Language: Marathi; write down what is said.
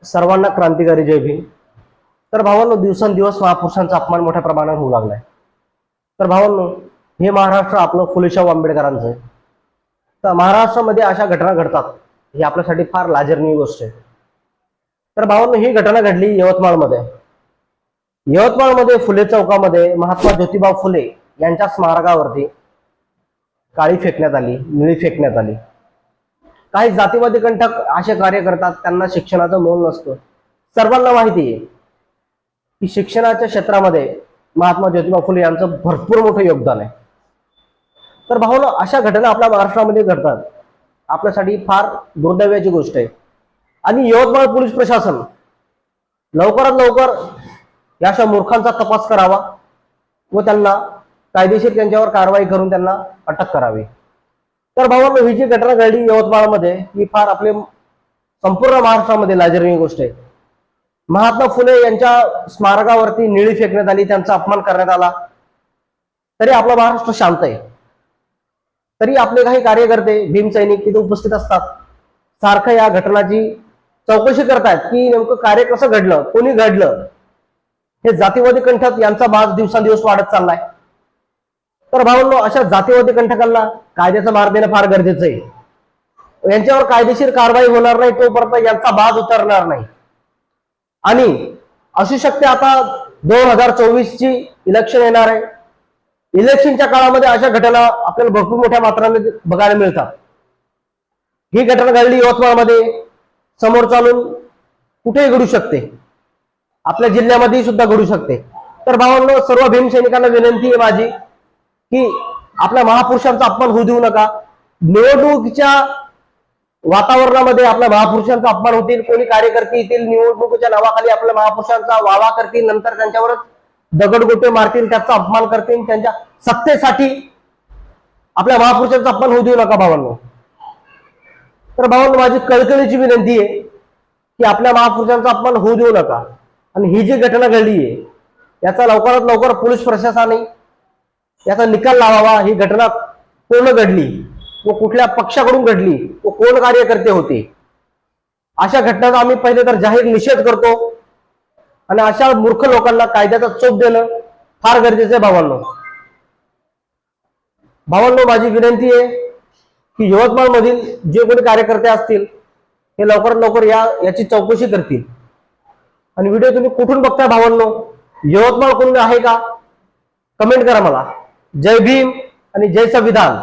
सर्वांना क्रांतिकारी जय भीम. तर भावांनो, दिवसेंदिवस महापुरुषांचा अपमान मोठ्या प्रमाणात होऊ लागलाय. तर भावांनो, हे महाराष्ट्र आपलं फुलेशाहू आंबेडकरांचं आहे. तर महाराष्ट्रामध्ये अशा घटना घडतात ही आपल्यासाठी फार लाजिरवाणी गोष्ट आहे. तर भावांनो, ही घटना घडली यवतमाळमध्ये. यवतमाळमध्ये फुले चौकामध्ये महात्मा ज्योतिबा फुले यांच्या स्मारकावरती काळी फेकण्यात आली, निळी फेकण्यात आली. काही जातीवादी कंटक असे कार्य करतात, त्यांना शिक्षणाचं मोल नसतं. सर्वांना माहिती आहे की शिक्षणाच्या क्षेत्रामध्ये महात्मा ज्योतिबा फुले यांचं भरपूर मोठं योगदान आहे. तर भावांनो, अशा घटना आपल्या महाराष्ट्रामध्ये घडतात, आपल्यासाठी फार दुर्दैवाची गोष्ट आहे. आणि यवतमाळ पोलीस प्रशासन लवकरात लवकर या अशा मूर्खांचा तपास करावा व त्यांना कायदेशीर त्यांच्यावर कारवाई करून त्यांना अटक करावी. तर भावांनो, ही जी घटना घडली यवतमाळमध्ये ही फार आपले संपूर्ण महाराष्ट्रामध्ये लाजिरवाणी गोष्ट आहे. महात्मा फुले यांच्या स्मारकावरती निळी फेकण्यात आली, त्यांचा अपमान करण्यात आला, तरी आपला महाराष्ट्र शांत आहे. तरी आपले काही कार्यकर्ते भीम सैनिक तिथे उपस्थित असतात, सारखं या घटनाची चौकशी करतायत की नेमकं कार्य कसं घडलं, कोणी घडलं. हे जातीवादी कंटक यांचा बाज दिवसांदिवस वाढत चाललाय. तर भावांनो, अशा जातीवादी कंटकांना कायद्याचा मार देणं फार गरजेचं आहे. यांच्यावर कायदेशीर कारवाई होणार नाही तोपर्यंत यांचा बाज उतरणार नाही. आणि असू शकते आता 2024 ची इलेक्शन येणार आहे. इलेक्शनच्या काळामध्ये अशा घटना आपल्याला भरपूर मोठ्या मात्राने बघायला मिळतात. ही घटना घडली यवतमाळमध्ये, समोर चालून कुठेही घडू शकते, आपल्या जिल्ह्यामध्ये सुद्धा घडू शकते. तर भावांनो, सर्व भीम सैनिकांना विनंती आहे माझी की आपल्या महापुरुषांचा अपमान होऊ देऊ नका. निवडणुकीच्या वातावरणामध्ये आपल्या महापुरुषांचा अपमान होतील, कोणी कार्यकर्ते येतील, निवडणुकीच्या नावाखाली आपल्या महापुरुषांचा वावा करतील, नंतर त्यांच्यावर दगडगोटे मारतील, त्याचा अपमान करतील, त्यांच्या सत्तेसाठी आपल्या महापुरुषांचा अपमान होऊ देऊ नका भावांनो. तर भावांनो, माझी कळकळीची विनंती आहे की आपल्या महापुरुषांचा अपमान होऊ देऊ नका. आणि ही जी घटना घडली आहे याचा लवकरात लवकर पोलीस प्रशासनाने याचा निकाल लावावा. ही घटना कोण घडली व कुठल्या पक्षाकडून घडली व कोण कार्यकर्ते होते, अशा घटनांचा आम्ही पहिले तर जाहीर निषेध करतो. आणि अशा मूर्ख लोकांना कायद्याचा चोप देणं फार गरजेचं आहे भावांनो. माझी विनंती आहे की यवतमाळ मधील जे कोणी कार्यकर्ते असतील हे लवकरात लवकर याची चौकशी करतील. आणि व्हिडिओ तुम्ही कुठून बघताय भावांनो, यवतमाळ कोण आहे का, कमेंट करा मला. जय भीम आणि जय संविधान.